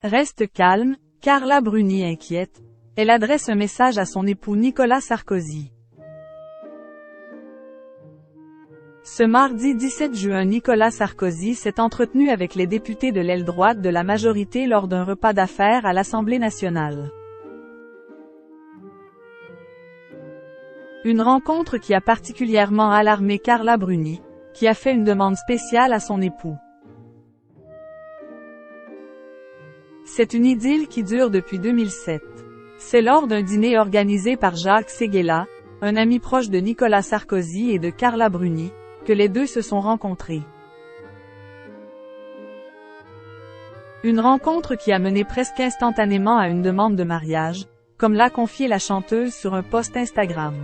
Reste calme, Carla Bruni inquiète. Elle adresse un message à son époux Nicolas Sarkozy. Ce mardi 17 juin, Nicolas Sarkozy s'est entretenu avec les députés de l'aile droite de la majorité lors d'un repas d'affaires à l'Assemblée nationale. Une rencontre qui a particulièrement alarmé Carla Bruni, qui a fait une demande spéciale à son époux. C'est une idylle qui dure depuis 2007. C'est lors d'un dîner organisé par Jacques Séguéla, un ami proche de Nicolas Sarkozy et de Carla Bruni, que les deux se sont rencontrés. Une rencontre qui a mené presque instantanément à une demande de mariage, comme l'a confié la chanteuse sur un post Instagram.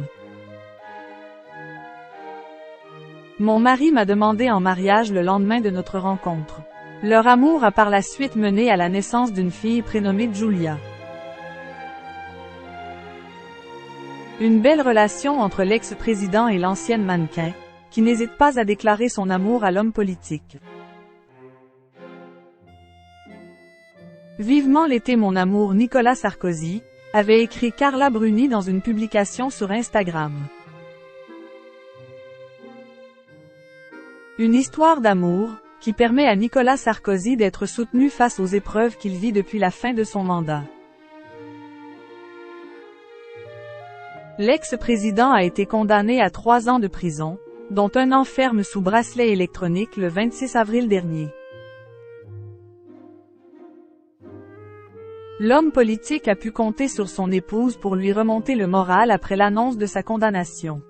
Mon mari m'a demandé en mariage le lendemain de notre rencontre. Leur amour a par la suite mené à la naissance d'une fille prénommée Julia. Une belle relation entre l'ex-président et l'ancienne mannequin, qui n'hésite pas à déclarer son amour à l'homme politique. Vivement l'été mon amour Nicolas Sarkozy, avait écrit Carla Bruni dans une publication sur Instagram. Une histoire d'amour, qui permet à Nicolas Sarkozy d'être soutenu face aux épreuves qu'il vit depuis la fin de son mandat. L'ex-président a été condamné à 3 ans de prison, dont 1 an ferme sous bracelet électronique le 26 avril dernier. L'homme politique a pu compter sur son épouse pour lui remonter le moral après l'annonce de sa condamnation.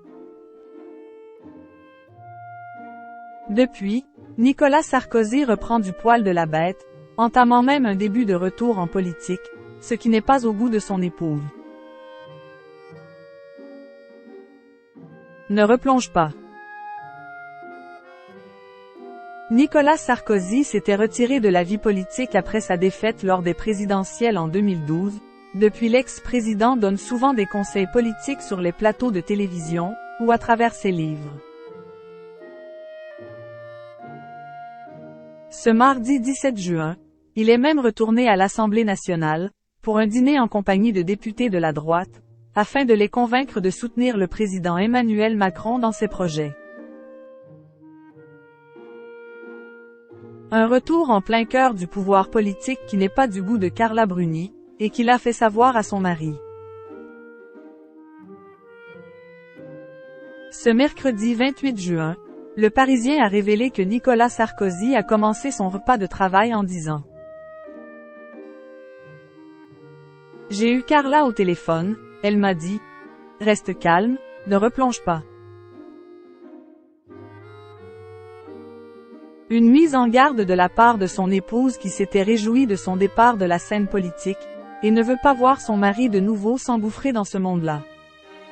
Depuis, Nicolas Sarkozy reprend du poil de la bête, entamant même un début de retour en politique, ce qui n'est pas au goût de son épouse. Ne replonge pas. Nicolas Sarkozy s'était retiré de la vie politique après sa défaite lors des présidentielles en 2012. Depuis, l'ex-président donne souvent des conseils politiques sur les plateaux de télévision, ou à travers ses livres. Ce mardi 17 juin, il est même retourné à l'Assemblée nationale, pour un dîner en compagnie de députés de la droite, afin de les convaincre de soutenir le président Emmanuel Macron dans ses projets. Un retour en plein cœur du pouvoir politique qui n'est pas du goût de Carla Bruni, et qu'il a fait savoir à son mari. Ce mercredi 28 juin, Le Parisien a révélé que Nicolas Sarkozy a commencé son repas de travail en disant « J'ai eu Carla au téléphone, elle m'a dit « Reste calme, ne replonge pas ». Une mise en garde de la part de son épouse qui s'était réjouie de son départ de la scène politique, et ne veut pas voir son mari de nouveau s'engouffrer dans ce monde-là.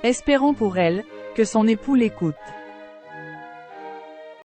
Espérons pour elle, que son époux l'écoute.